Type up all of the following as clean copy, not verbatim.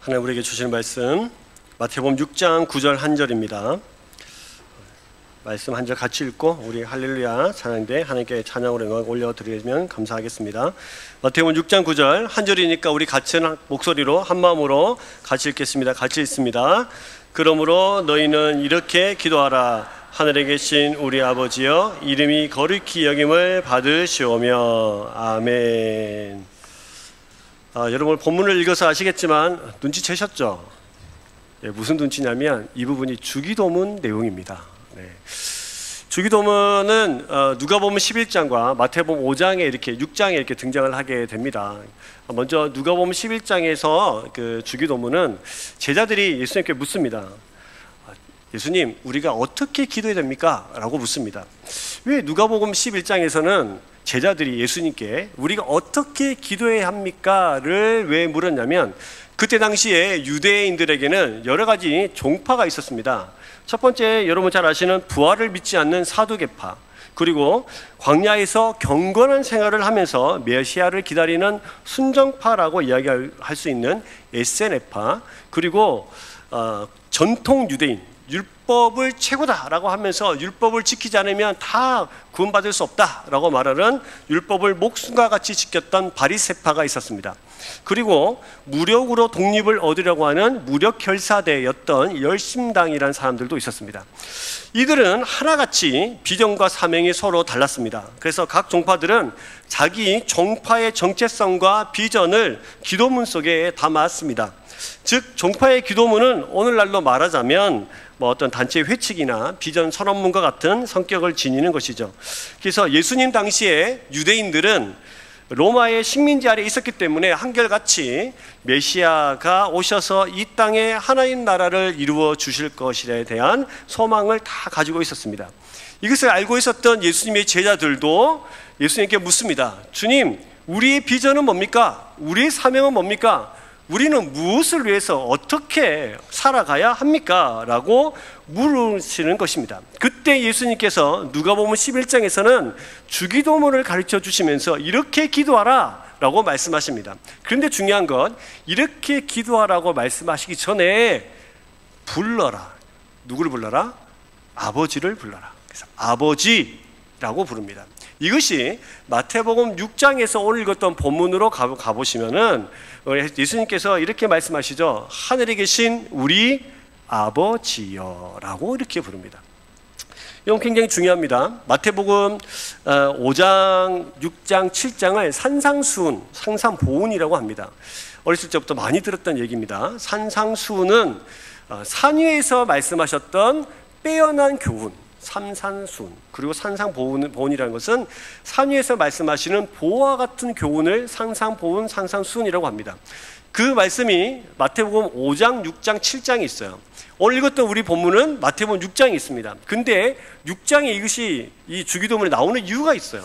하나님 우리에게 주시는 말씀 마태복음 6장 9절 한 절입니다. 말씀 한 절 같이 읽고 우리 할렐루야 찬양대 하나님께 찬양으로 영광 올려드리면 감사하겠습니다. 마태복음 6장 9절 한 절이니까 우리 같이 목소리로 한 마음으로 같이 읽겠습니다. 같이 읽습니다. 그러므로 너희는 이렇게 기도하라. 하늘에 계신 우리 아버지여, 이름이 거룩히 여김을 받으시오며. 아멘. 여러분 본문을 읽어서 아시겠지만 눈치채셨죠? 무슨 눈치냐면 이 부분이 주기도문 내용입니다. 주기도문은 누가복음 11장과 마태복음 5장에 이렇게 6장에 이렇게 등장을 하게 됩니다. 먼저 누가복음 11장에서 그 주기도문은 제자들이 예수님께 묻습니다. 예수님, 우리가 어떻게 기도해야 됩니까? 라고 묻습니다. 왜 누가복음 11장에서는 제자들이 예수님께 우리가 어떻게 기도해야 합니까?를 왜 물었냐면 그때 당시에 유대인들에게는 여러 가지 종파가 있었습니다. 첫 번째, 여러분 잘 아시는 부활을 믿지 않는 사두개파, 그리고 광야에서 경건한 생활을 하면서 메시아를 기다리는 순정파라고 이야기할 수 있는 에세네파, 그리고 전통 유대인, 율법을 최고다라고 하면서 율법을 지키지 않으면 다 구원받을 수 없다라고 말하는 율법을 목숨과 같이 지켰던 바리새파가 있었습니다. 그리고 무력으로 독립을 얻으려고 하는 무력결사대였던 열심당이라는 사람들도 있었습니다. 이들은 하나같이 비전과 사명이 서로 달랐습니다. 그래서 각 종파들은 자기 종파의 정체성과 비전을 기도문 속에 담았습니다. 즉 종파의 기도문은 오늘날로 말하자면 어떤 단체의 회칙이나 비전 선언문과 같은 성격을 지니는 것이죠. 그래서 예수님 당시에 유대인들은 로마의 식민지 아래에 있었기 때문에 한결같이 메시아가 오셔서 이 땅에 하나님 나라를 이루어 주실 것에 대한 소망을 다 가지고 있었습니다. 이것을 알고 있었던 예수님의 제자들도 예수님께 묻습니다. 주님, 우리의 비전은 뭡니까? 우리의 사명은 뭡니까? 우리는 무엇을 위해서 어떻게 살아가야 합니까? 라고 물으시는 것입니다. 그때 예수님께서 누가복음 11장에서는 주기도문을 가르쳐 주시면서 이렇게 기도하라 라고 말씀하십니다. 그런데 중요한 건 이렇게 기도하라고 말씀하시기 전에 불러라. 누구를 불러라? 아버지를 불러라. 그래서 아버지라고 부릅니다. 이것이 마태복음 6장에서 오늘 읽었던 본문으로 가보시면은 예수님께서 이렇게 말씀하시죠. 하늘에 계신 우리 아버지여 라고 이렇게 부릅니다. 이건 굉장히 중요합니다. 마태복음 5장, 6장, 7장을 산상수훈, 상상보훈이라고 합니다. 어렸을 때부터 많이 들었던 얘기입니다. 산상수훈은 산 위에서 말씀하셨던 빼어난 교훈, 삼산수훈, 그리고 산상보훈이라는 것은 산 위에서 말씀하시는 보와 같은 교훈을 상상보훈, 상상수훈이라고 합니다. 그 말씀이 마태복음 5장, 6장, 7장이 있어요. 오늘 읽었던 우리 본문은 마태복음 6장이 있습니다. 근데 6장에 이것이 이 주기도문에 나오는 이유가 있어요.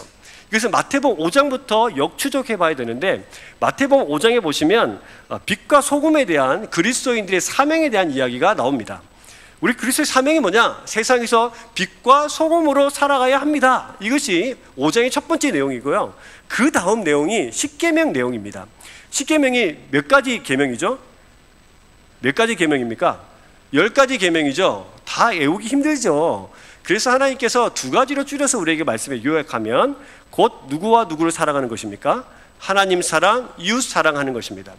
그래서 마태복음 5장부터 역추적해 봐야 되는데 마태복음 5장에 보시면 빛과 소금에 대한 그리스도인들의 사명에 대한 이야기가 나옵니다. 우리 그리스도의 사명이 뭐냐? 세상에서 빛과 소금으로 살아가야 합니다. 이것이 5장의 첫 번째 내용이고요. 그 다음 내용이 십계명 내용입니다. 십계명이 몇 가지 계명이죠? 몇 가지 계명입니까? 10가지 계명이죠. 다 외우기 힘들죠. 그래서 하나님께서 두 가지로 줄여서 우리에게 말씀에 요약하면 곧 누구와 누구를 사랑하는 것입니까? 하나님 사랑, 이웃 사랑하는 것입니다.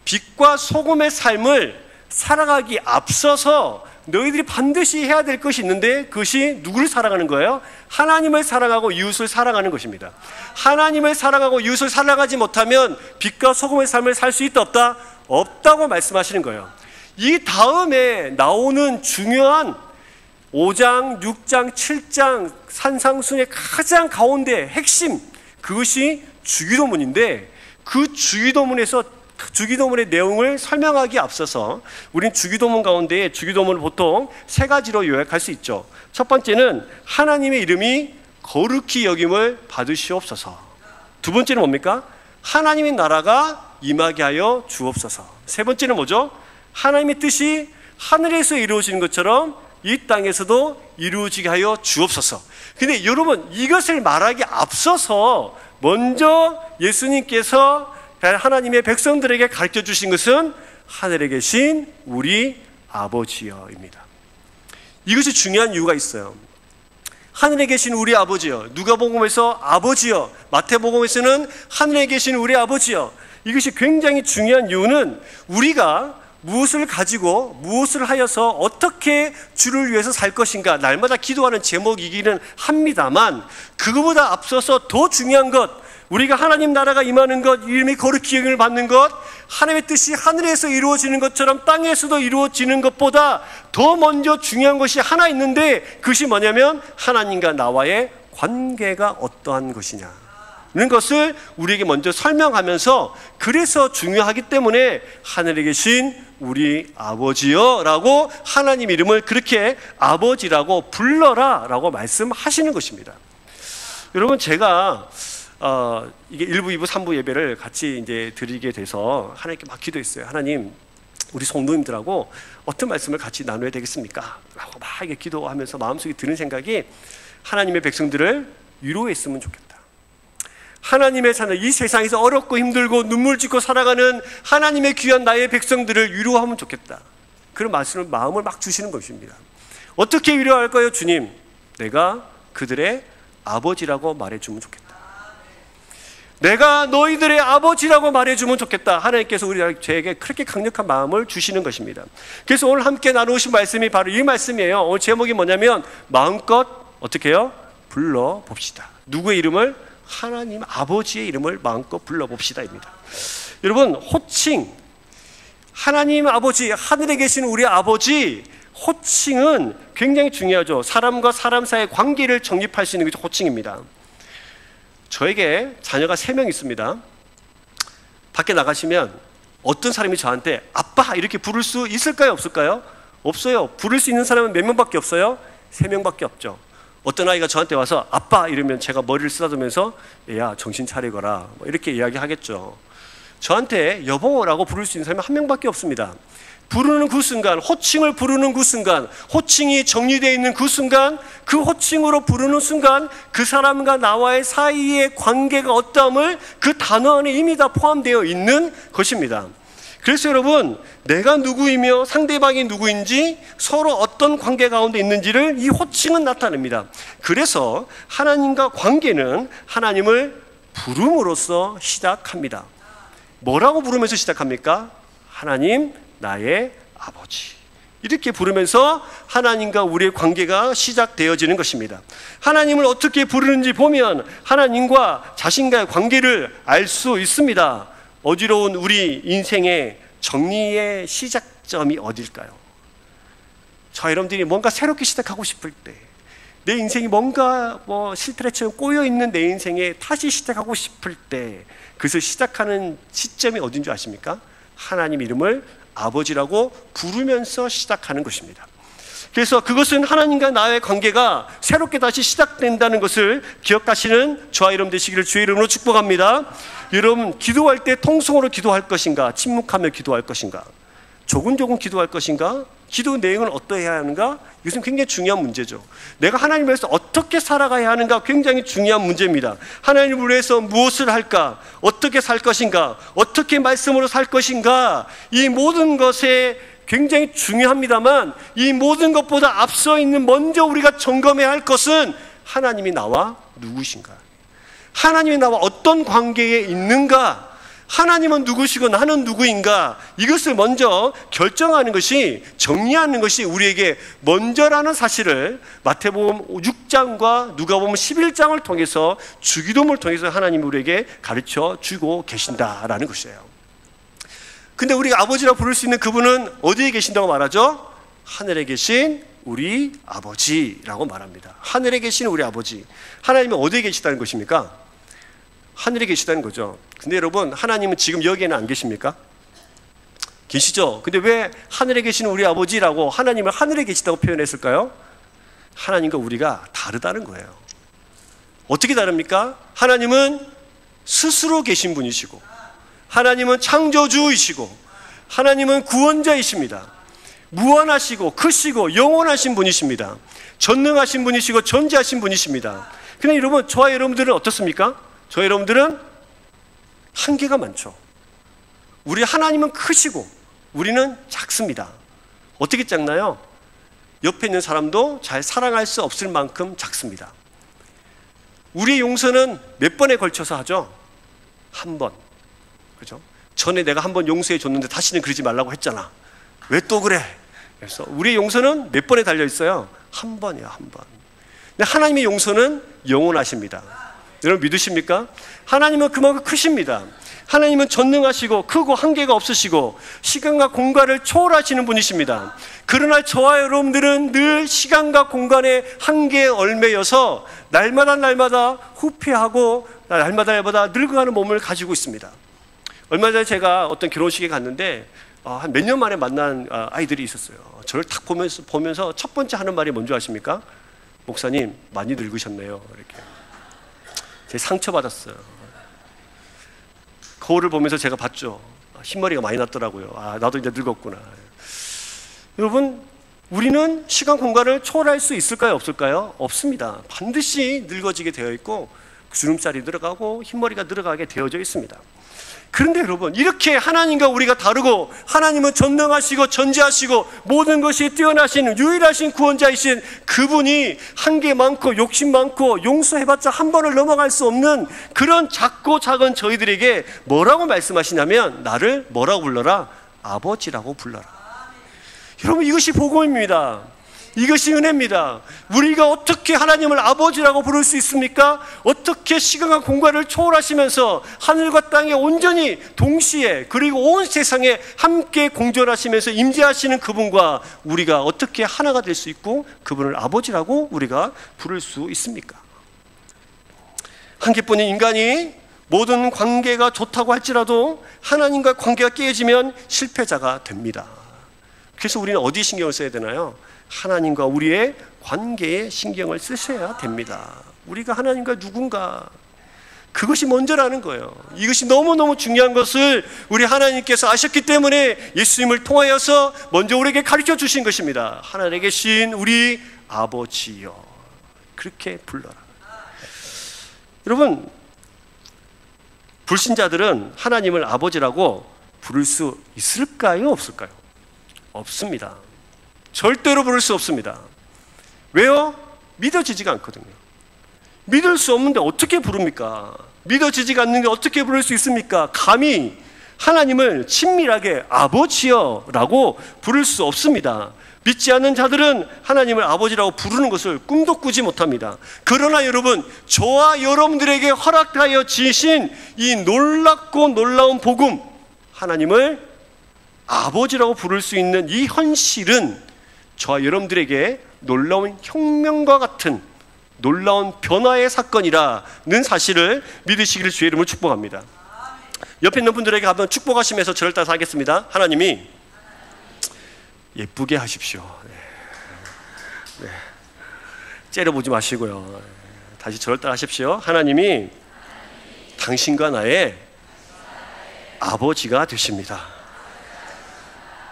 빛과 소금의 삶을 살아가기 앞서서 너희들이 반드시 해야 될 것이 있는데 그것이 누구를 사랑하는 거예요? 하나님을 사랑하고 이웃을 사랑하는 것입니다. 하나님을 사랑하고 이웃을 사랑하지 못하면 빛과 소금의 삶을 살 수 있다 없다? 없다고 말씀하시는 거예요. 이 다음에 나오는 중요한 5장, 6장, 7장 산상순의 가장 가운데 핵심, 그것이 주기도문인데 그 주기도문의 내용을 설명하기에 앞서서 우린 주기도문 가운데 주기도문을 보통 세 가지로 요약할 수 있죠. 첫 번째는 하나님의 이름이 거룩히 여김을 받으시옵소서. 두 번째는 뭡니까? 하나님의 나라가 임하게 하여 주옵소서. 세 번째는 뭐죠? 하나님의 뜻이 하늘에서 이루어지는 것처럼 이 땅에서도 이루어지게 하여 주옵소서. 근데 여러분, 이것을 말하기 앞서서 먼저 예수님께서 하나님의 백성들에게 가르쳐 주신 것은 하늘에 계신 우리 아버지여입니다. 이것이 중요한 이유가 있어요. 하늘에 계신 우리 아버지여, 누가복음에서 아버지여, 마태복음에서는 하늘에 계신 우리 아버지여. 이것이 굉장히 중요한 이유는 우리가 무엇을 가지고 무엇을 하여서 어떻게 주를 위해서 살 것인가 날마다 기도하는 제목이기는 합니다만, 그거보다 앞서서 더 중요한 것, 우리가 하나님 나라가 임하는 것, 이름이 거룩히 여김을 받는 것, 하나님의 뜻이 하늘에서 이루어지는 것처럼 땅에서도 이루어지는 것보다 더 먼저 중요한 것이 하나 있는데, 그것이 뭐냐면 하나님과 나와의 관계가 어떠한 것이냐 는 것을 우리에게 먼저 설명하면서, 그래서 중요하기 때문에 하늘에 계신 우리 아버지여 라고 하나님 이름을 그렇게 아버지라고 불러라 라고 말씀하시는 것입니다. 여러분, 제가 이게 1부, 2부, 3부 예배를 같이 이제 드리게 돼서 하나님께 막 기도했어요. 하나님, 우리 성도님들하고 어떤 말씀을 같이 나눠야 되겠습니까? 라고 막 이렇게 기도하면서 마음속에 드는 생각이, 하나님의 백성들을 위로했으면 좋겠다. 하나님의 자녀, 이 세상에서 어렵고 힘들고 눈물 짓고 살아가는 하나님의 귀한 나의 백성들을 위로하면 좋겠다. 그런 마음을 막 주시는 것입니다. 어떻게 위로할까요? 주님, 내가 그들의 아버지라고 말해주면 좋겠다. 내가 너희들의 아버지라고 말해주면 좋겠다. 하나님께서 저에게 그렇게 강력한 마음을 주시는 것입니다. 그래서 오늘 함께 나누신 말씀이 바로 이 말씀이에요. 오늘 제목이 뭐냐면, 마음껏 어떻게 해요? 불러봅시다. 누구의 이름을? 하나님 아버지의 이름을 마음껏 불러봅시다입니다. 여러분, 호칭, 하나님 아버지, 하늘에 계신 우리 아버지, 호칭은 굉장히 중요하죠. 사람과 사람 사이의 관계를 정립할 수 있는 게 호칭입니다. 저에게 자녀가 3명 있습니다. 밖에 나가시면 어떤 사람이 저한테 아빠 이렇게 부를 수 있을까요? 없을까요? 없어요. 부를 수 있는 사람은 몇 명밖에 없어요? 3명밖에 없죠. 어떤 아이가 저한테 와서 아빠 이러면 제가 머리를 쓰다듬으면서 얘야 정신 차리거라 이렇게 이야기하겠죠. 저한테 여보라고 부를 수 있는 사람이 1명밖에 없습니다. 부르는 그 순간, 호칭을 부르는 그 순간, 호칭이 정리되어 있는 그 순간, 그 호칭으로 부르는 순간 그 사람과 나와의 사이의 관계가 어떠함을 그 단어 안에 이미 다 포함되어 있는 것입니다. 그래서 여러분, 내가 누구이며 상대방이 누구인지, 서로 어떤 관계 가운데 있는지를 이 호칭은 나타냅니다. 그래서 하나님과 관계는 하나님을 부름으로써 시작합니다. 뭐라고 부르면서 시작합니까? 하나님 나의 아버지, 이렇게 부르면서 하나님과 우리의 관계가 시작되어지는 것입니다. 하나님을 어떻게 부르는지 보면 하나님과 자신과의 관계를 알 수 있습니다. 어지러운 우리 인생의 정리의 시작점이 어딜까요? 저 여러분들이 뭔가 새롭게 시작하고 싶을 때, 내 인생이 뭔가 실타래처럼 꼬여있는 내 인생에 다시 시작하고 싶을 때, 그것을 시작하는 시점이 어딘 줄 아십니까? 하나님 이름을 아버지라고 부르면서 시작하는 것입니다. 그래서 그것은 하나님과 나의 관계가 새롭게 다시 시작된다는 것을 기억하시는 저와 여러분 되시기를 주의 이름으로 축복합니다. 여러분, 기도할 때 통성으로 기도할 것인가? 침묵하며 기도할 것인가? 조근조근 기도할 것인가? 기도 내용은 어떠해야 하는가? 이것은 굉장히 중요한 문제죠. 내가 하나님을 위해서 어떻게 살아가야 하는가? 굉장히 중요한 문제입니다. 하나님을 위해서 무엇을 할까? 어떻게 살 것인가? 어떻게 말씀으로 살 것인가? 이 모든 것에 굉장히 중요합니다만, 이 모든 것보다 앞서 있는 먼저 우리가 점검해야 할 것은 하나님이 나와 누구신가? 하나님이 나와 어떤 관계에 있는가? 하나님은 누구시고 나는 누구인가? 이것을 먼저 결정하는 것이, 정리하는 것이 우리에게 먼저라는 사실을 마태복음 6장과 누가복음 11장을 통해서, 주기도문을 통해서 하나님이 우리에게 가르쳐 주고 계신다라는 것이에요. 근데 우리가 아버지라고 부를 수 있는 그분은 어디에 계신다고 말하죠? 하늘에 계신 우리 아버지라고 말합니다. 하늘에 계신 우리 아버지. 하나님이 어디에 계시다는 것입니까? 하늘에 계시다는 거죠. 근데 여러분, 하나님은 지금 여기에는 안 계십니까? 계시죠? 근데 왜 하늘에 계신 우리 아버지라고 하나님을 하늘에 계시다고 표현했을까요? 하나님과 우리가 다르다는 거예요. 어떻게 다릅니까? 하나님은 스스로 계신 분이시고, 하나님은 창조주이시고, 하나님은 구원자이십니다. 무한하시고 크시고 영원하신 분이십니다. 전능하신 분이시고 전지하신 분이십니다. 근데 여러분, 저와 여러분들은 어떻습니까? 저와 여러분들은 한계가 많죠. 우리 하나님은 크시고 우리는 작습니다. 어떻게 작나요? 옆에 있는 사람도 잘 사랑할 수 없을 만큼 작습니다. 우리의 용서는 몇 번에 걸쳐서 하죠? 한 번. 그죠? 전에 내가 한 번 용서해 줬는데 다시는 그러지 말라고 했잖아. 왜 또 그래? 그래서 우리의 용서는 몇 번에 달려 있어요? 한 번이요, 한 번. 근데 하나님의 용서는 영원하십니다. 여러분 믿으십니까? 하나님은 그만큼 크십니다. 하나님은 전능하시고 크고 한계가 없으시고 시간과 공간을 초월하시는 분이십니다. 그러나 저와 여러분들은 늘 시간과 공간의 한계에 얽매여서 날마다 후퇴하고 날마다 늙어가는 몸을 가지고 있습니다. 얼마 전에 제가 어떤 결혼식에 갔는데 한 몇 년 만에 만난 아이들이 있었어요. 저를 딱 보면서 첫 번째 하는 말이 뭔지 아십니까? 목사님 많이 늙으셨네요. 이렇게. 제 상처받았어요. 거울을 보면서 제가 봤죠. 흰머리가 많이 났더라고요. 나도 이제 늙었구나. 여러분, 우리는 시간 공간을 초월할 수 있을까요? 없을까요? 없습니다. 반드시 늙어지게 되어 있고 주름살이 늘어가고 흰머리가 늘어가게 되어져 있습니다. 그런데 여러분, 이렇게 하나님과 우리가 다르고 하나님은 전능하시고 전지하시고 모든 것이 뛰어나신 유일하신 구원자이신 그분이 한계 많고 욕심 많고 용서해봤자 한 번을 넘어갈 수 없는 그런 작고 작은 저희들에게 뭐라고 말씀하시냐면 나를 뭐라고 불러라? 아버지라고 불러라. 여러분, 이것이 복음입니다. 이것이 은혜입니다. 우리가 어떻게 하나님을 아버지라고 부를 수 있습니까? 어떻게 시간과 공간을 초월하시면서 하늘과 땅에 온전히 동시에 그리고 온 세상에 함께 공존하시면서 임재하시는 그분과 우리가 어떻게 하나가 될 수 있고 그분을 아버지라고 우리가 부를 수 있습니까? 한 개뿐인 인간이 모든 관계가 좋다고 할지라도 하나님과 관계가 깨어지면 실패자가 됩니다. 그래서 우리는 어디 신경을 써야 되나요? 하나님과 우리의 관계에 신경을 쓰셔야 됩니다. 우리가 하나님과 누군가, 그것이 먼저라는 거예요. 이것이 너무너무 중요한 것을 우리 하나님께서 아셨기 때문에 예수님을 통하여서 먼저 우리에게 가르쳐 주신 것입니다. 하늘에 계신 우리 아버지여, 그렇게 불러라. 여러분, 불신자들은 하나님을 아버지라고 부를 수 있을까요? 없을까요? 없습니다. 절대로 부를 수 없습니다. 왜요? 믿어지지가 않거든요. 믿을 수 없는데 어떻게 부릅니까? 믿어지지가 않는데 어떻게 부를 수 있습니까? 감히 하나님을 친밀하게 아버지여 라고 부를 수 없습니다. 믿지 않는 자들은 하나님을 아버지라고 부르는 것을 꿈도 꾸지 못합니다. 그러나 여러분, 저와 여러분들에게 허락하여 주신 이 놀랍고 놀라운 복음, 하나님을 아버지라고 부를 수 있는 이 현실은 저와 여러분들에게 놀라운 혁명과 같은 놀라운 변화의 사건이라는 사실을 믿으시기를 주의 이름으로 축복합니다. 옆에 있는 분들에게 한번 축복하시면서 저를 따라서 하겠습니다. 하나님이 예쁘게 하십시오. 네. 째려보지 마시고요. 다시 저를 따라 하십시오. 하나님이 당신과 나의 아버지가 되십니다.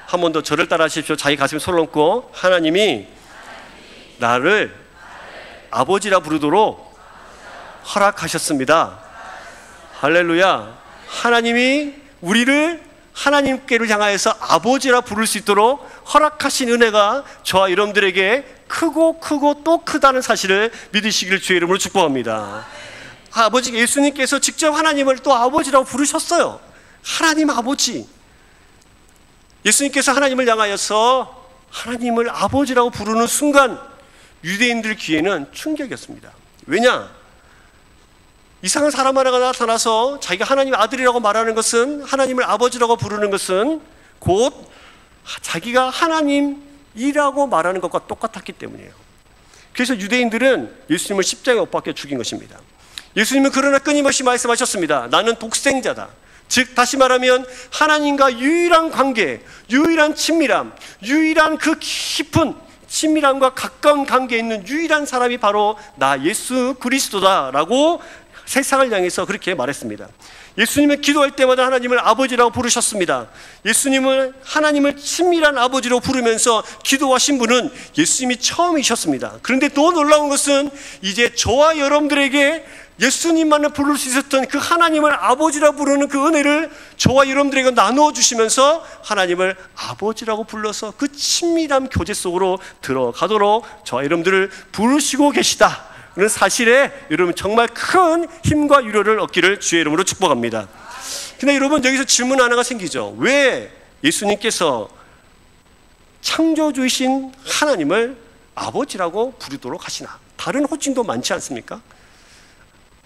한 번 더 저를 따라 하십시오. 자기 가슴에 손을 얹고 하나님이 나를 아버지라 부르도록 허락하셨습니다. 할렐루야. 하나님이 우리를 하나님께를 향하여서 아버지라 부를 수 있도록 허락하신 은혜가 저와 여러분들에게 크고 또 크다는 사실을 믿으시기를 주의 이름으로 축복합니다. 아버지 예수님께서 직접 하나님을 또 아버지라고 부르셨어요. 하나님 아버지. 예수님께서 하나님을 향하여서 하나님을 아버지라고 부르는 순간 유대인들 귀에는 충격이었습니다. 왜냐? 이상한 사람 하나가 나타나서 자기가 하나님의 아들이라고 말하는 것은, 하나님을 아버지라고 부르는 것은 곧 자기가 하나님이라고 말하는 것과 똑같았기 때문이에요. 그래서 유대인들은 예수님을 십자가에 못 박혀 죽인 것입니다. 예수님은 그러나 끊임없이 말씀하셨습니다. 나는 독생자다. 즉 다시 말하면 하나님과 유일한 관계, 유일한 친밀함, 유일한 그 깊은 친밀함과 가까운 관계에 있는 유일한 사람이 바로 나 예수 그리스도다라고 세상을 향해서 그렇게 말했습니다. 예수님은 기도할 때마다 하나님을 아버지라고 부르셨습니다. 예수님을 하나님을 친밀한 아버지로 부르면서 기도하신 분은 예수님이 처음이셨습니다. 그런데 더 놀라운 것은 이제 저와 여러분들에게 예수님만을 부를 수 있었던 그 하나님을 아버지라 부르는 그 은혜를 저와 여러분들에게 나누어 주시면서 하나님을 아버지라고 불러서 그 친밀한 교제 속으로 들어가도록 저와 여러분들을 부르시고 계시다는 사실에 여러분 정말 큰 힘과 위로를 얻기를 주의 이름으로 축복합니다. 근데 여러분 여기서 질문 하나가 생기죠. 왜 예수님께서 창조주이신 하나님을 아버지라고 부르도록 하시나? 다른 호칭도 많지 않습니까?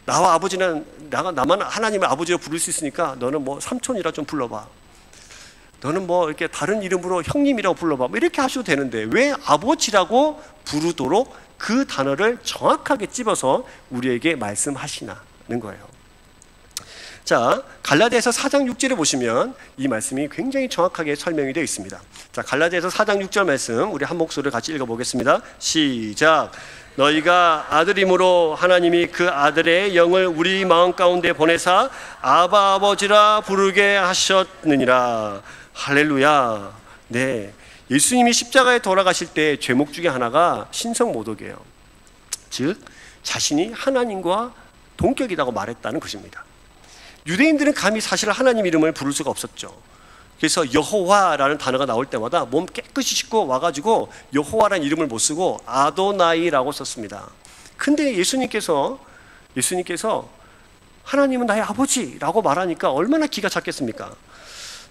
나와 아버지는 나만 하나님을 아버지로 부를 수 있으니까 너는 뭐 삼촌이라 좀 불러봐. 너는 뭐 이렇게 다른 이름으로 형님이라고 불러봐. 뭐 이렇게 하셔도 되는데 왜 아버지라고 부르도록 그 단어를 정확하게 찝어서 우리에게 말씀하시나는 거예요. 자, 갈라디아서 4장 6절에 보시면 이 말씀이 굉장히 정확하게 설명이 되어 있습니다. 자, 갈라디아서 4장 6절 말씀 우리 한 목소리로 같이 읽어보겠습니다. 시작. 너희가 아들임으로 하나님이 그 아들의 영을 우리 마음 가운데 보내사 아바 아버지라 부르게 하셨느니라. 할렐루야. 네, 예수님이 십자가에 돌아가실 때 죄목 중에 하나가 신성모독이에요. 즉 자신이 하나님과 동격이라고 말했다는 것입니다. 유대인들은 감히 사실 하나님 이름을 부를 수가 없었죠. 그래서 여호와라는 단어가 나올 때마다 몸 깨끗이 씻고 와가지고 여호와라는 이름을 못 쓰고 아도나이라고 썼습니다. 근데 예수님께서 하나님은 나의 아버지라고 말하니까 얼마나 기가 찼겠습니까?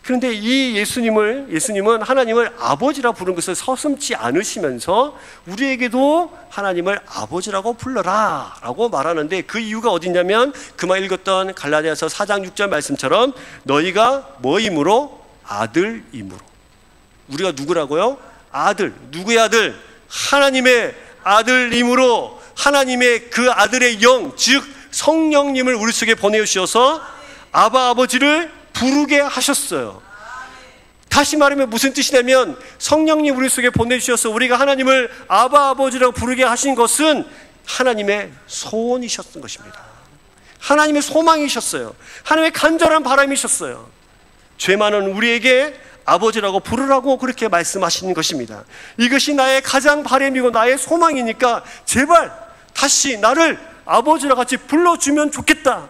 그런데 이 예수님은 하나님을 아버지라 부른 것을 서슴지 않으시면서 우리에게도 하나님을 아버지라고 불러라 라고 말하는데 그 이유가 어디냐면 그만 읽었던 갈라디아서 4장 6절 말씀처럼 너희가 뭐이므로? 아들이므로. 우리가 누구라고요? 아들. 누구의 아들? 하나님의 아들이므로 하나님의 그 아들의 영, 즉 성령님을 우리 속에 보내주셔서 아바 아버지를 부르게 하셨어요. 다시 말하면 무슨 뜻이냐면 성령님 우리 속에 보내주셔서 우리가 하나님을 아바 아버지라고 부르게 하신 것은 하나님의 소원이셨던 것입니다. 하나님의 소망이셨어요. 하나님의 간절한 바람이셨어요. 죄 많은 우리에게 아버지라고 부르라고 그렇게 말씀하시는 것입니다. 이것이 나의 가장 바람이고 나의 소망이니까 제발 다시 나를 아버지라 같이 불러주면 좋겠다.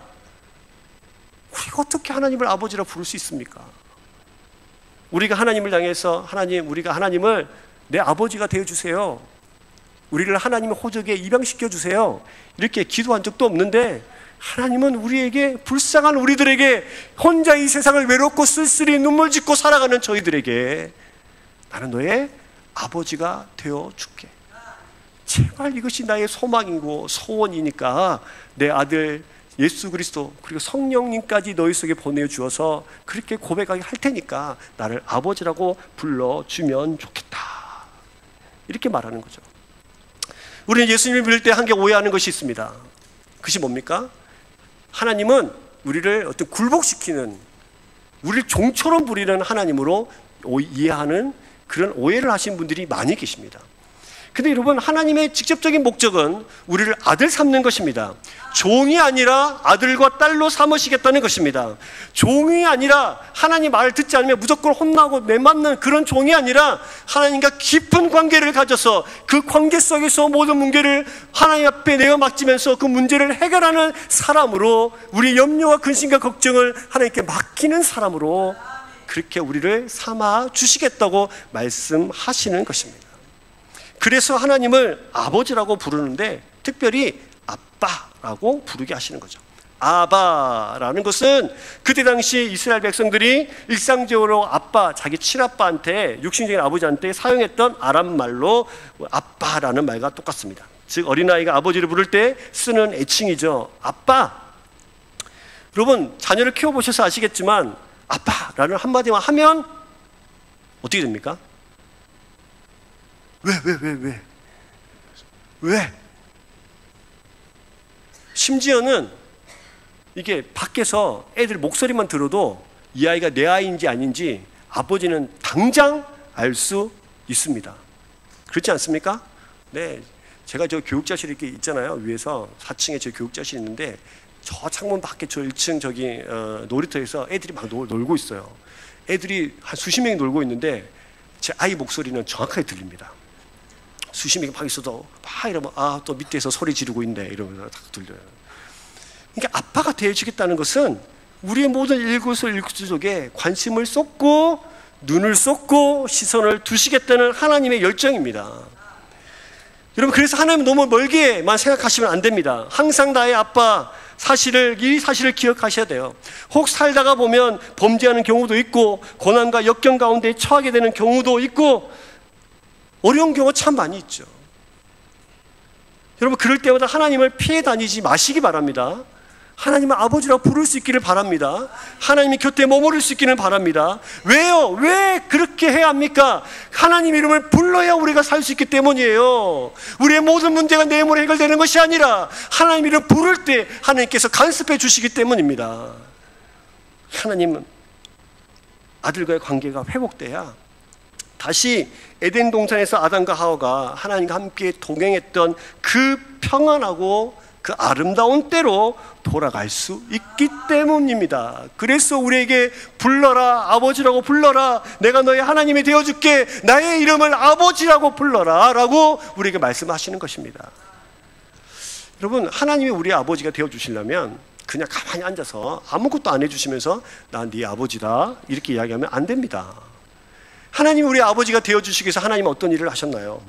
우리가 어떻게 하나님을 아버지라 부를 수 있습니까? 우리가 하나님을 향해서 우리가 하나님을 내 아버지가 되어주세요. 우리를 하나님의 호적에 입양시켜주세요. 이렇게 기도한 적도 없는데 하나님은 우리에게 불쌍한 우리들에게 혼자 이 세상을 외롭고 쓸쓸히 눈물 짓고 살아가는 저희들에게 나는 너의 아버지가 되어줄게. 제발 이것이 나의 소망이고 소원이니까 내 아들 예수 그리스도 그리고 성령님까지 너희 속에 보내주어서 그렇게 고백하게 할 테니까 나를 아버지라고 불러주면 좋겠다. 이렇게 말하는 거죠. 우리는 예수님을 믿을 때 한 개 오해하는 것이 있습니다. 그것이 뭡니까? 하나님은 우리를 어떤 굴복시키는, 우리를 종처럼 부리는 하나님으로 이해하는 그런 오해를 하신 분들이 많이 계십니다. 근데 여러분, 하나님의 직접적인 목적은 우리를 아들 삼는 것입니다. 종이 아니라 아들과 딸로 삼으시겠다는 것입니다. 종이 아니라 하나님 말을 듣지 않으면 무조건 혼나고 매맞는 그런 종이 아니라 하나님과 깊은 관계를 가져서 그 관계 속에서 모든 문제를 하나님 앞에 내어 맡기면서 그 문제를 해결하는 사람으로, 우리 염려와 근심과 걱정을 하나님께 맡기는 사람으로 그렇게 우리를 삼아 주시겠다고 말씀하시는 것입니다. 그래서 하나님을 아버지라고 부르는데 특별히 아빠라고 부르게 하시는 거죠. 아바라는 것은 그때 당시 이스라엘 백성들이 일상적으로 아빠, 자기 친아빠한테, 육신적인 아버지한테 사용했던 아람 말로 아빠라는 말과 똑같습니다. 즉 어린아이가 아버지를 부를 때 쓰는 애칭이죠. 아빠. 여러분, 자녀를 키워보셔서 아시겠지만 아빠라는 한마디만 하면 어떻게 됩니까? 왜? 심지어는 이게 밖에서 애들 목소리만 들어도 이 아이가 내 아이인지 아닌지 아버지는 당장 알 수 있습니다. 그렇지 않습니까? 네, 제가 저 교육자실 이렇게 있잖아요. 위에서 4층에 저 교육자실 있는데 저 창문 밖에 저 1층 저기 놀이터에서 애들이 막 놀고 있어요. 애들이 한 수십 명이 놀고 있는데 제 아이 목소리는 정확하게 들립니다. 수십 명이 막 있어도 막 이러면 또 밑에서 소리 지르고 있네 이러면서 딱 들려요. 그러니까 아빠가 되어주겠다는 것은 우리의 모든 일거수일투족 속에 관심을 쏟고 눈을 쏟고 시선을 두시겠다는 하나님의 열정입니다. 여러분, 그래서 하나님 너무 멀게만 생각하시면 안 됩니다. 항상 나의 아빠 이 사실을 기억하셔야 돼요. 혹 살다가 보면 범죄하는 경우도 있고 고난과 역경 가운데 처하게 되는 경우도 있고 어려운 경우가 참 많이 있죠. 여러분, 그럴 때마다 하나님을 피해 다니지 마시기 바랍니다. 하나님을 아버지라고 부를 수 있기를 바랍니다. 하나님이 곁에 머무를 수 있기를 바랍니다. 왜요? 왜 그렇게 해야 합니까? 하나님 이름을 불러야 우리가 살 수 있기 때문이에요. 우리의 모든 문제가 내 힘으로 해결되는 것이 아니라 하나님 이름 부를 때 하나님께서 간섭해 주시기 때문입니다. 하나님은 아들과의 관계가 회복돼야 다시 에덴 동산에서 아담과 하와가 하나님과 함께 동행했던 그 평안하고 그 아름다운 때로 돌아갈 수 있기 때문입니다. 그래서 우리에게 불러라, 아버지라고 불러라, 내가 너의 하나님이 되어줄게, 나의 이름을 아버지라고 불러라 라고 우리에게 말씀하시는 것입니다. 여러분, 하나님이 우리의 아버지가 되어주시려면 그냥 가만히 앉아서 아무것도 안 해주시면서 난 네 아버지다 이렇게 이야기하면 안 됩니다. 하나님이 우리의 아버지가 되어주시기 위해서 하나님은 어떤 일을 하셨나요?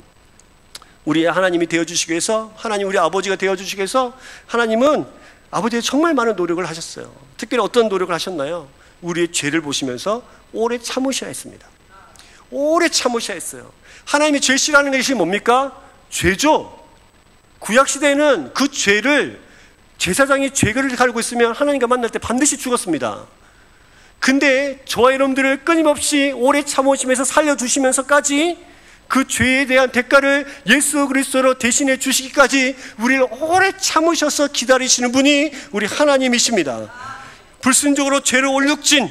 우리의 하나님이 되어주시기 위해서, 하나님 우리 아버지가 되어주시기 위해서 하나님은 아버지의 정말 많은 노력을 하셨어요. 특별히 어떤 노력을 하셨나요? 우리의 죄를 보시면서 오래 참으셔야 했습니다. 오래 참으셔야 했어요. 하나님이 죄 싫어하는 것이 뭡니까? 죄죠. 구약시대에는 그 죄를, 제사장이 죄를 갈고 있으면 하나님과 만날 때 반드시 죽었습니다. 근데 저와 여러분들을 끊임없이 오래 참으시면서 살려주시면서까지 그 죄에 대한 대가를 예수 그리스도로 대신해 주시기까지 우리를 오래 참으셔서 기다리시는 분이 우리 하나님이십니다. 불순종으로 죄를 올육진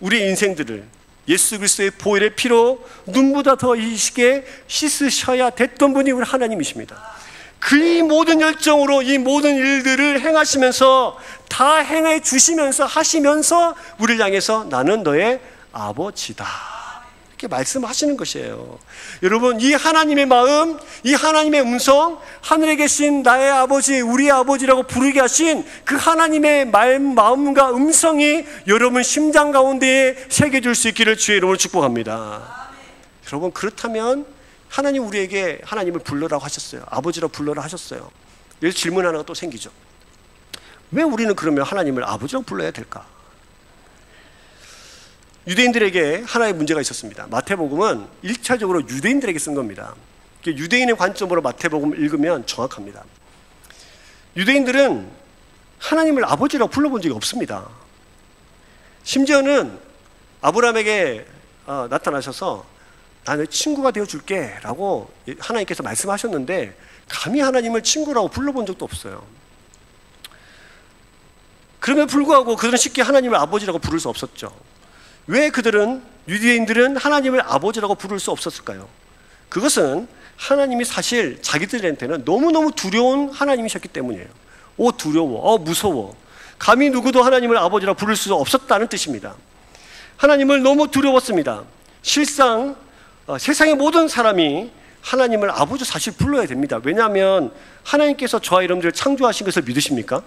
우리의 인생들을 예수 그리스도의 보혈의 피로 눈보다 더 이 시기에 씻으셔야 됐던 분이 우리 하나님이십니다. 그 이 모든 열정으로 이 모든 일들을 행하시면서 다 행해 주시면서 하시면서 우리를 향해서 나는 너의 아버지다 이렇게 말씀하시는 것이에요. 여러분, 이 하나님의 마음, 이 하나님의 음성, 하늘에 계신 나의 아버지, 우리의 아버지라고 부르게 하신 그 하나님의 마음과 음성이 여러분 심장 가운데에 새겨줄 수 있기를 주의 이름으로 축복합니다. 여러분, 그렇다면 하나님 우리에게 하나님을 불러라고 하셨어요. 아버지라고 불러라 하셨어요. 여기서 질문 하나가 또 생기죠. 왜 우리는 그러면 하나님을 아버지라고 불러야 될까? 유대인들에게 하나의 문제가 있었습니다. 마태복음은 1차적으로 유대인들에게 쓴 겁니다. 유대인의 관점으로 마태복음을 읽으면 정확합니다. 유대인들은 하나님을 아버지라고 불러본 적이 없습니다. 심지어는 아브라함에게 나타나셔서 나는 친구가 되어줄게 라고 하나님께서 말씀하셨는데 감히 하나님을 친구라고 불러본 적도 없어요. 그럼에도 불구하고 그들은 쉽게 하나님을 아버지라고 부를 수 없었죠. 왜 유대인들은 하나님을 아버지라고 부를 수 없었을까요? 그것은 하나님이 사실 자기들한테는 너무너무 두려운 하나님이셨기 때문이에요. 두려워, 무서워. 감히 누구도 하나님을 아버지라고 부를 수 없었다는 뜻입니다. 하나님을 너무 두려웠습니다. 실상 세상의 모든 사람이 하나님을 아버지 사실 불러야 됩니다. 왜냐하면 하나님께서 저와 여러분들을 창조하신 것을 믿으십니까?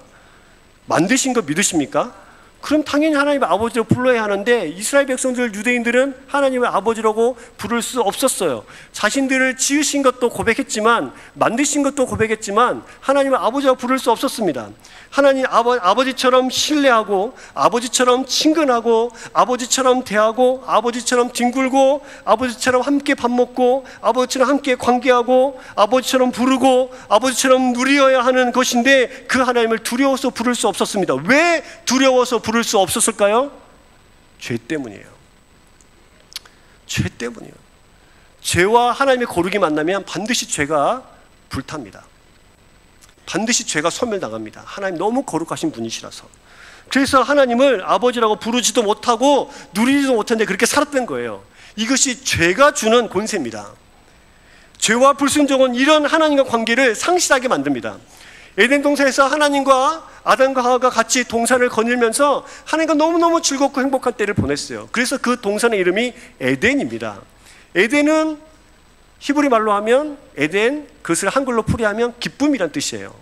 만드신 거 믿으십니까? 그럼 당연히 하나님을 아버지로 불러야 하는데 이스라엘 백성들, 유대인들은 하나님을 아버지라고 부를 수 없었어요. 자신들을 지으신 것도 고백했지만, 만드신 것도 고백했지만 하나님을 아버지라고 부를 수 없었습니다. 하나님 아버지처럼 신뢰하고, 아버지처럼 친근하고, 아버지처럼 대하고, 아버지처럼 뒹굴고, 아버지처럼 함께 밥 먹고, 아버지처럼 함께 관계하고, 아버지처럼 부르고, 아버지처럼 누리어야 하는 것인데 그 하나님을 두려워서 부를 수 없었습니다. 왜 두려워서 부를 수 없었을까요? 죄 때문이에요. 죄 때문이에요. 죄와 하나님의 거룩이 만나면 반드시 죄가 불탑니다. 반드시 죄가 소멸당합니다. 하나님 너무 거룩하신 분이시라서. 그래서 하나님을 아버지라고 부르지도 못하고 누리지도 못했는데 그렇게 살았던 거예요. 이것이 죄가 주는 권세입니다. 죄와 불순종은 이런 하나님과 관계를 상실하게 만듭니다. 에덴 동산에서 하나님과 아담과 하와가 같이 동산을 거닐면서 하나님과 너무너무 즐겁고 행복한 때를 보냈어요. 그래서 그 동산의 이름이 에덴입니다. 에덴은 히브리 말로 하면 에덴, 그것을 한글로 풀이하면 기쁨이란 뜻이에요.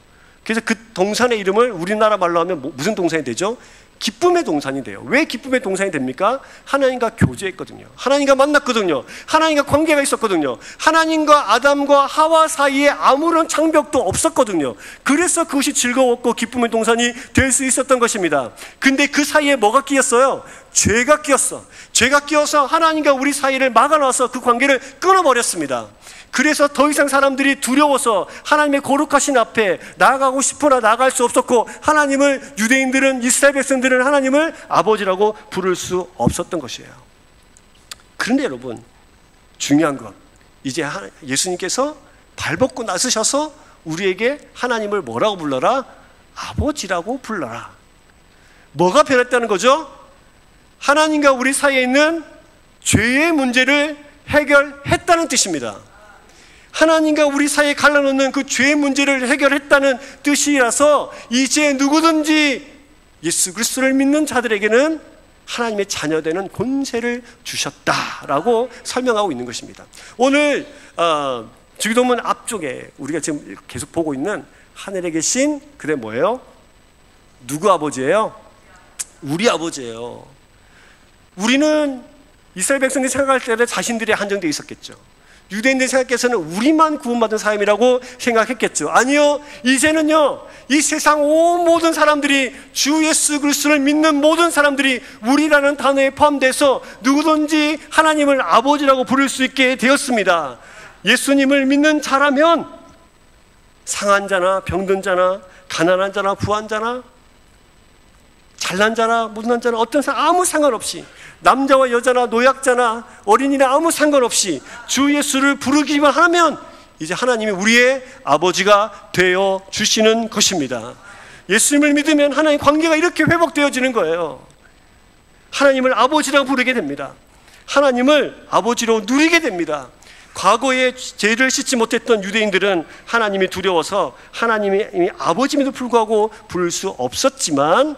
그래서 그 동산의 이름을 우리나라 말로 하면 무슨 동산이 되죠? 기쁨의 동산이 돼요. 왜 기쁨의 동산이 됩니까? 하나님과 교제했거든요. 하나님과 만났거든요. 하나님과 관계가 있었거든요. 하나님과 아담과 하와 사이에 아무런 장벽도 없었거든요. 그래서 그것이 즐거웠고 기쁨의 동산이 될 수 있었던 것입니다. 근데 그 사이에 뭐가 끼었어요? 죄가 끼었어. 죄가 끼어서 하나님과 우리 사이를 막아놔서 그 관계를 끊어버렸습니다. 그래서 더 이상 사람들이 두려워서 하나님의 거룩하신 앞에 나아가고 싶으나 나아갈 수 없었고, 하나님을, 유대인들은, 이스라엘 백성들은 하나님을 아버지라고 부를 수 없었던 것이에요. 그런데 여러분, 중요한 것, 이제 예수님께서 발벗고 나서셔서 우리에게 하나님을 뭐라고 불러라? 아버지라고 불러라. 뭐가 변했다는 거죠? 하나님과 우리 사이에 있는 죄의 문제를 해결했다는 뜻입니다. 하나님과 우리 사이에 갈라놓는 그 죄의 문제를 해결했다는 뜻이라서 이제 누구든지 예수 그리스도를 믿는 자들에게는 하나님의 자녀되는 권세를 주셨다라고 설명하고 있는 것입니다. 오늘 주기도문 앞쪽에 우리가 지금 계속 보고 있는 하늘에 계신, 그게 뭐예요? 누구 아버지예요? 우리 아버지예요. 우리는 이스라엘 백성들이 생각할 때는 자신들이 한정되어 있었겠죠. 유대인들 생각해서는 우리만 구원받은 사람이라고 생각했겠죠. 아니요, 이제는요, 이 세상 온 모든 사람들이, 주 예수 그리스도를 믿는 모든 사람들이 우리라는 단어에 포함돼서 누구든지 하나님을 아버지라고 부를 수 있게 되었습니다. 예수님을 믿는 자라면 상한 자나 병든 자나 가난한 자나 부한 자나 잘난 자나 못난 자나 어떤 사람 아무 상관없이, 남자와 여자나 노약자나 어린이나 아무 상관없이 주 예수를 부르기만 하면 이제 하나님이 우리의 아버지가 되어 주시는 것입니다. 예수님을 믿으면 하나님 관계가 이렇게 회복되어지는 거예요. 하나님을 아버지라고 부르게 됩니다. 하나님을 아버지로 누리게 됩니다. 과거에 죄를 씻지 못했던 유대인들은 하나님이 두려워서 하나님이 아버지임에도 불구하고 부를 수 없었지만,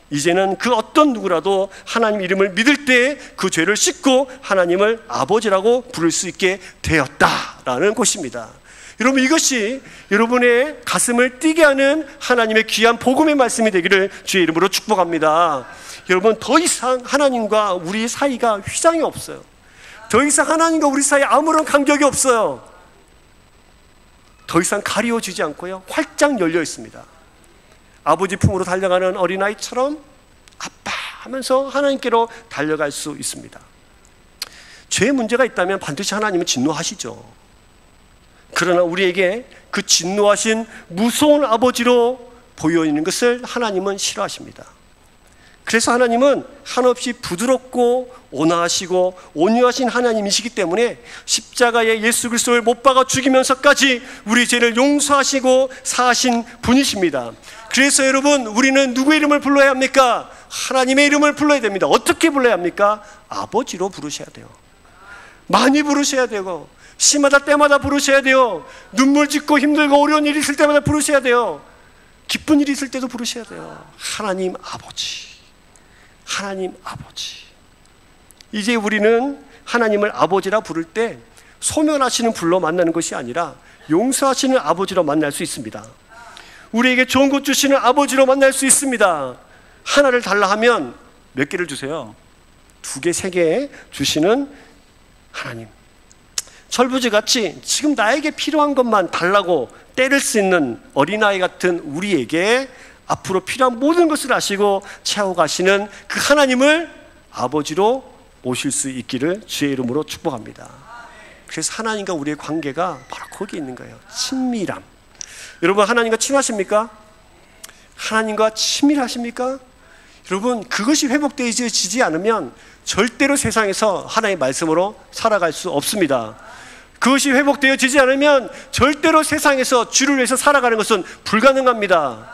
이제는 그 어떤 누구라도 하나님 이름을 믿을 때 그 죄를 씻고 하나님을 아버지라고 부를 수 있게 되었다라는 것입니다. 여러분, 이것이 여러분의 가슴을 뛰게 하는 하나님의 귀한 복음의 말씀이 되기를 주의 이름으로 축복합니다. 여러분, 더 이상 하나님과 우리 사이가 휘장이 없어요. 더 이상 하나님과 우리 사이에 아무런 간격이 없어요. 더 이상 가리워지지 않고요, 활짝 열려 있습니다. 아버지 품으로 달려가는 어린아이처럼 아빠 하면서 하나님께로 달려갈 수 있습니다. 죄의 문제가 있다면 반드시 하나님은 진노하시죠. 그러나 우리에게 그 진노하신 무서운 아버지로 보여지는 것을 하나님은 싫어하십니다. 그래서 하나님은 한없이 부드럽고 온화하시고 온유하신 하나님이시기 때문에 십자가에 예수 그리스도를 못 박아 죽이면서까지 우리 죄를 용서하시고 사하신 분이십니다. 그래서 여러분, 우리는 누구의 이름을 불러야 합니까? 하나님의 이름을 불러야 됩니다. 어떻게 불러야 합니까? 아버지로 부르셔야 돼요. 많이 부르셔야 되고, 시마다 때마다 부르셔야 돼요. 눈물 짓고 힘들고 어려운 일이 있을 때마다 부르셔야 돼요. 기쁜 일이 있을 때도 부르셔야 돼요. 하나님 아버지, 하나님 아버지. 이제 우리는 하나님을 아버지라 부를 때 소멸하시는 불로 만나는 것이 아니라 용서하시는 아버지로 만날 수 있습니다. 우리에게 좋은 것 주시는 아버지로 만날 수 있습니다. 하나를 달라 하면 몇 개를 주세요? 2개, 3개 주시는 하나님. 철부지같이 지금 나에게 필요한 것만 달라고 때릴 수 있는 어린아이 같은 우리에게 앞으로 필요한 모든 것을 아시고 채워가시는 그 하나님을 아버지로 모실 수 있기를 주의 이름으로 축복합니다. 그래서 하나님과 우리의 관계가 바로 거기에 있는 거예요. 친밀함. 여러분, 하나님과 친하십니까? 하나님과 친밀하십니까? 여러분, 그것이 회복되어지지 않으면 절대로 세상에서 하나님의 말씀으로 살아갈 수 없습니다. 그것이 회복되어지지 않으면 절대로 세상에서 주를 위해서 살아가는 것은 불가능합니다.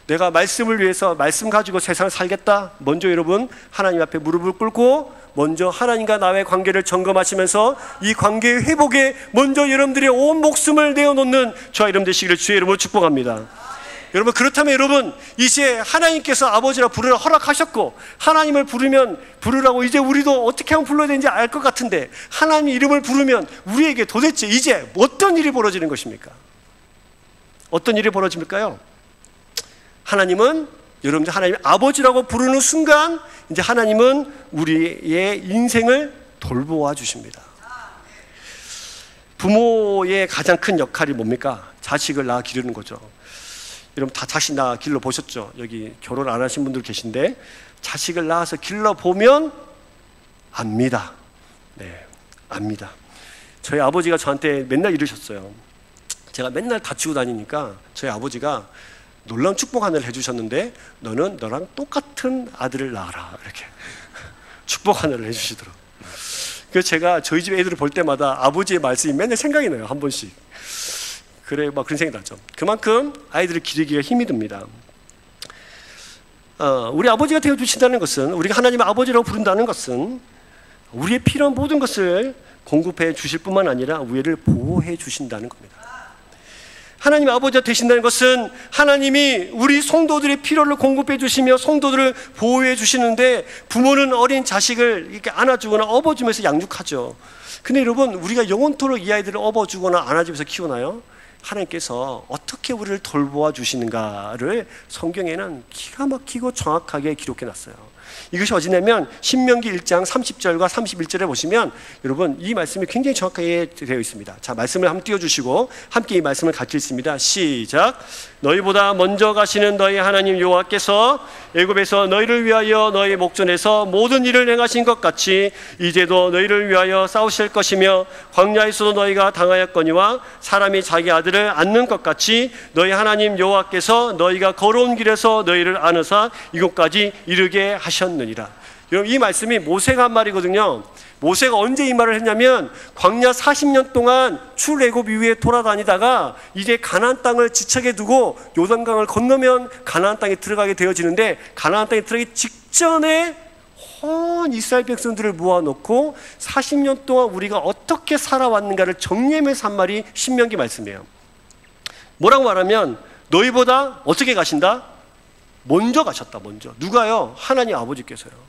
내가 말씀을 위해서 말씀 가지고 세상을 살겠다? 먼저 여러분, 하나님 앞에 무릎을 꿇고 먼저 하나님과 나의 관계를 점검하시면서 이 관계의 회복에 먼저 여러분들의 온 목숨을 내어놓는 저와 여러분 되시기를 주의 이름으로 축복합니다. 여러분, 그렇다면 여러분, 이제 하나님께서 아버지라 부르라 허락하셨고, 하나님을 부르라고 이제 우리도 어떻게 하면 불러야 되는지 알 것 같은데, 하나님 이름을 부르면 우리에게 도대체 이제 어떤 일이 벌어지는 것입니까? 어떤 일이 벌어집니까요? 하나님은 여러분들 하나님 아버지라고 부르는 순간 이제 하나님은 우리의 인생을 돌보아 주십니다. 부모의 가장 큰 역할이 뭡니까? 자식을 낳아 기르는 거죠. 여러분 다 자식 낳아 길러 보셨죠? 여기 결혼 안 하신 분들 계신데 자식을 낳아서 길러 보면 압니다. 네, 압니다. 저희 아버지가 저한테 맨날 이러셨어요. 제가 맨날 다치고 다니니까 저희 아버지가 놀라운 축복 하나를 해주셨는데 너는 너랑 똑같은 아들을 낳아라 이렇게 축복 하나를 해주시더라고요. 그래서 제가 저희 집 애들을 볼 때마다 아버지의 말씀이 맨날 생각이 나요. 한 번씩. 그래 막 그런 생각이 나죠. 그만큼 아이들을 기르기가 힘이 듭니다. 우리 아버지가 되어주신다는 것은, 우리가 하나님의 아버지라고 부른다는 것은 우리의 필요한 모든 것을 공급해 주실 뿐만 아니라 우리를 보호해 주신다는 겁니다. 하나님의 아버지가 되신다는 것은 하나님이 우리 성도들의 필요를 공급해 주시며 성도들을 보호해 주시는데, 부모는 어린 자식을 이렇게 안아주거나 업어주면서 양육하죠. 근데 여러분, 우리가 영원토록 이 아이들을 업어주거나 안아주면서 키우나요? 하나님께서 어떻게 우리를 돌보아 주시는가를 성경에는 기가 막히고 정확하게 기록해 놨어요. 이것이 어디냐면 신명기 1장 30절과 31절에 보시면 여러분 이 말씀이 굉장히 정확하게 되어 있습니다. 자, 말씀을 한번 띄워주시고 함께 이 말씀을 같이 읽습니다. 시작. 너희보다 먼저 가시는 너희 하나님 여호와께서 애굽에서 너희를 위하여 너희 목전에서 모든 일을 행하신 것 같이 이제도 너희를 위하여 싸우실 것이며, 광야에서도 너희가 당하였거니와 사람이 자기 아들을 안는 것 같이 너희 하나님 여호와께서 너희가 걸어온 길에서 너희를 안으사 이곳까지 이르게 하셨느니라. 여러분, 이 말씀이 모세가 한 말이거든요. 모세가 언제 이 말을 했냐면 광야 40년 동안 출애굽 이후에 돌아다니다가 이제 가나안 땅을 지척에 두고 요단강을 건너면 가나안 땅에 들어가게 되어지는데, 가나안 땅에 들어가기 직전에 온 이스라엘 백성들을 모아놓고 40년 동안 우리가 어떻게 살아왔는가를 정리하면서 한 말이 신명기 말씀이에요. 뭐라고 말하면 너희보다 어떻게 가신다? 먼저 가셨다. 먼저. 누가요? 하나님 아버지께서요.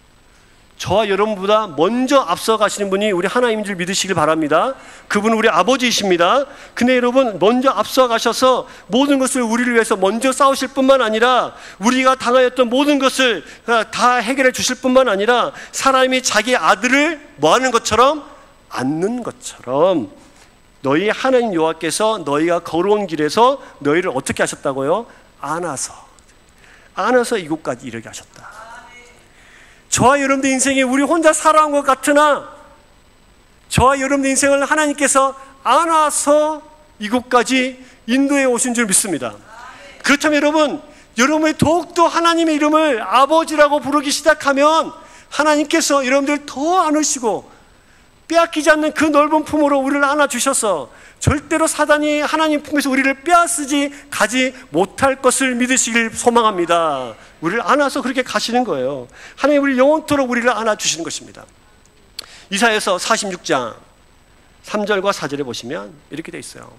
저와 여러분보다 먼저 앞서 가시는 분이 우리 하나님인 줄 믿으시길 바랍니다. 그분은 우리 아버지이십니다. 근데 여러분, 먼저 앞서 가셔서 모든 것을 우리를 위해서 먼저 싸우실 뿐만 아니라 우리가 당하였던 모든 것을 다 해결해 주실 뿐만 아니라 사람이 자기 아들을 뭐 하는 것처럼? 안는 것처럼 너희 하나님 여호와께서 너희가 걸어온 길에서 너희를 어떻게 하셨다고요? 안아서 이곳까지 이르게 하셨다. 저와 여러분들 인생이 우리 혼자 살아온 것 같으나 저와 여러분들 인생을 하나님께서 안아서 이곳까지 인도해 오신 줄 믿습니다. 그렇다면 여러분, 여러분이 더욱더 하나님의 이름을 아버지라고 부르기 시작하면 하나님께서 여러분들 더 안으시고 빼앗기지 않는 그 넓은 품으로 우리를 안아주셔서 절대로 사단이 하나님 품에서 우리를 빼앗으지 가지 못할 것을 믿으시길 소망합니다. 우리를 안아서 그렇게 가시는 거예요. 하나님 우리 영원토록 우리를 안아주시는 것입니다. 이사야서 46장 3절과 4절에 보시면 이렇게 돼 있어요.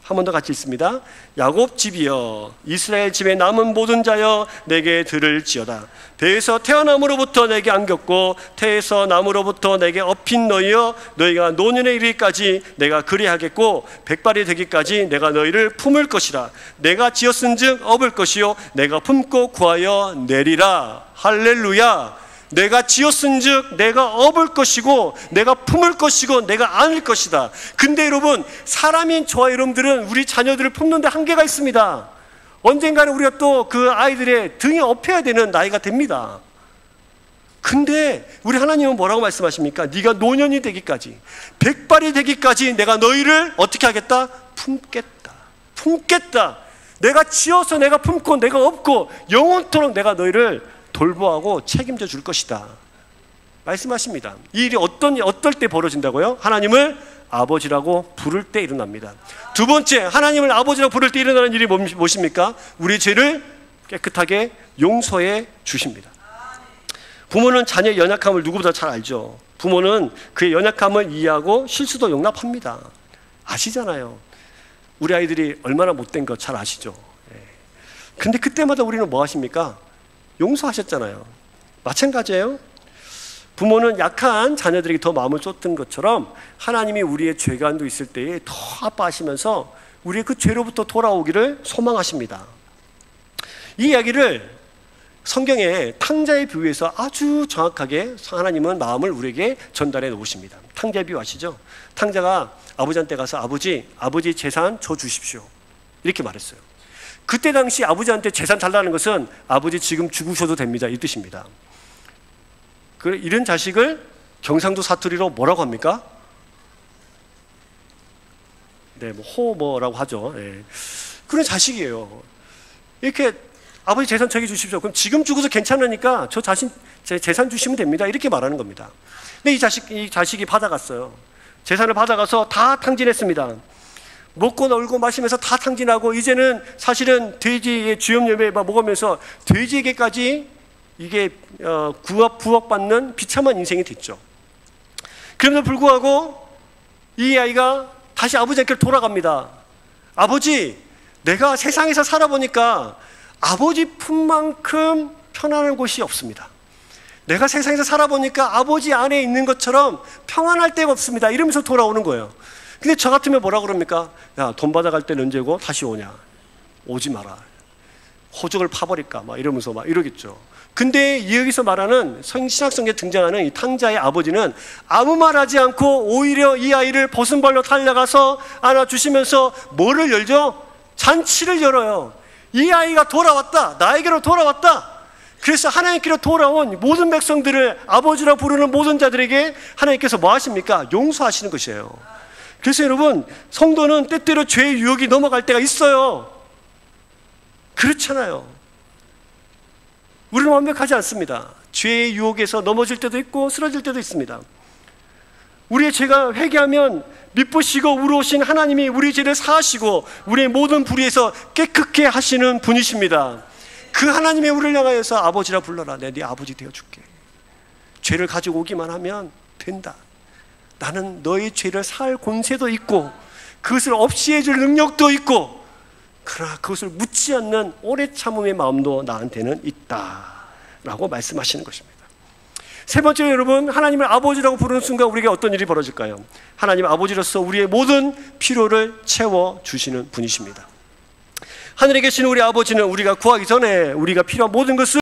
한 번 더 같이 읽습니다. 야곱 집이여, 이스라엘 집에 남은 모든 자여, 내게 들을지어다. 배에서 태어남으로부터 내게 안겼고 태에서 남으로부터 내게 업힌 너희여, 너희가 노년에 이르기까지 내가 그리하겠고 백발이 되기까지 내가 너희를 품을 것이라. 내가 지었은즉 업을 것이요 내가 품고 구하여 내리라. 할렐루야. 내가 지었은즉 내가 업을 것이고 내가 품을 것이고 내가 안을 것이다. 근데 여러분, 사람인 저와 여러분들은 우리 자녀들을 품는데 한계가 있습니다. 언젠가는 우리가 또 그 아이들의 등에 업혀야 되는 나이가 됩니다. 근데 우리 하나님은 뭐라고 말씀하십니까? 네가 노년이 되기까지, 백발이 되기까지 내가 너희를 어떻게 하겠다? 품겠다. 내가 지어서 내가 품고 내가 업고 영원토록 내가 너희를 돌보하고 책임져 줄 것이다 말씀하십니다. 이 일이 어떨 때 벌어진다고요? 하나님을 아버지라고 부를 때 일어납니다. 두 번째, 하나님을 아버지라고 부를 때 일어나는 일이 무엇입니까? 우리 죄를 깨끗하게 용서해 주십니다. 부모는 자녀의 연약함을 누구보다 잘 알죠. 부모는 그의 연약함을 이해하고 실수도 용납합니다. 아시잖아요. 우리 아이들이 얼마나 못된 거 잘 아시죠. 근데 그때마다 우리는 뭐 하십니까? 용서하셨잖아요. 마찬가지예요. 부모는 약한 자녀들에게 더 마음을 쏟던 것처럼 하나님이 우리의 죄관도 있을 때에 더 아파하시면서 우리의 그 죄로부터 돌아오기를 소망하십니다. 이 이야기를 성경에 탕자의 비유에서 아주 정확하게 하나님은 마음을 우리에게 전달해 놓으십니다. 탕자의 비유 아시죠? 탕자가 아버지한테 가서 아버지 재산 줘 주십시오, 이렇게 말했어요. 그때 당시 아버지한테 재산 달라는 것은 아버지 지금 죽으셔도 됩니다, 이 뜻입니다. 이런 자식을 경상도 사투리로 뭐라고 합니까? 네, 뭐 호모라고 하죠. 네. 그런 자식이에요. 이렇게 아버지 재산 저기 주십시오. 그럼 지금 죽어서 괜찮으니까 저 자신 제 재산 주시면 됩니다, 이렇게 말하는 겁니다. 근데 이 자식이 받아갔어요. 재산을 받아가서 다 탕진했습니다. 먹고 놀고 마시면서 다 탕진하고, 이제는 사실은 돼지의 주염염에 먹으면서 돼지에게까지 이게 부억 받는 비참한 인생이 됐죠. 그럼에도 불구하고 이 아이가 다시 아버지에게 돌아갑니다. 아버지, 내가 세상에서 살아보니까 아버지 품만큼 편안한 곳이 없습니다. 내가 세상에서 살아보니까 아버지 안에 있는 것처럼 평안할 데가 없습니다, 이러면서 돌아오는 거예요. 근데 저 같으면 뭐라 그럽니까? 야, 돈 받아갈 때는 언제고 다시 오냐? 오지 마라. 호적을 파버릴까? 막 이러면서 막 이러겠죠. 근데 여기서 말하는 신약성경에 등장하는 이 탕자의 아버지는 아무 말 하지 않고 오히려 이 아이를 벗은발로 달려가서 안아주시면서 뭐를 열죠? 잔치를 열어요. 이 아이가 돌아왔다, 나에게로 돌아왔다. 그래서 하나님께로 돌아온 모든 백성들을 아버지라 부르는 모든 자들에게 하나님께서 뭐 하십니까? 용서하시는 것이에요. 그래서 여러분, 성도는 때때로 죄의 유혹이 넘어갈 때가 있어요. 그렇잖아요. 우리는 완벽하지 않습니다. 죄의 유혹에서 넘어질 때도 있고 쓰러질 때도 있습니다. 우리의 죄가 회개하면 미쁘시고 우로우신 하나님이 우리 죄를 사하시고 우리의 모든 불의에서 깨끗게 하시는 분이십니다. 그 하나님의 우리를 향하여서 아버지라 불러라. 내가 네 아버지 되어줄게. 죄를 가지고 오기만 하면 된다. 나는 너의 죄를 사할 권세도 있고 그것을 없이 해줄 능력도 있고, 그러나 그것을 묻지 않는 오래 참음의 마음도 나한테는 있다라고 말씀하시는 것입니다. 세 번째로 여러분, 하나님을 아버지라고 부르는 순간 우리에게 어떤 일이 벌어질까요? 하나님 아버지로서 우리의 모든 필요를 채워주시는 분이십니다. 하늘에 계신 우리 아버지는 우리가 구하기 전에 우리가 필요한 모든 것을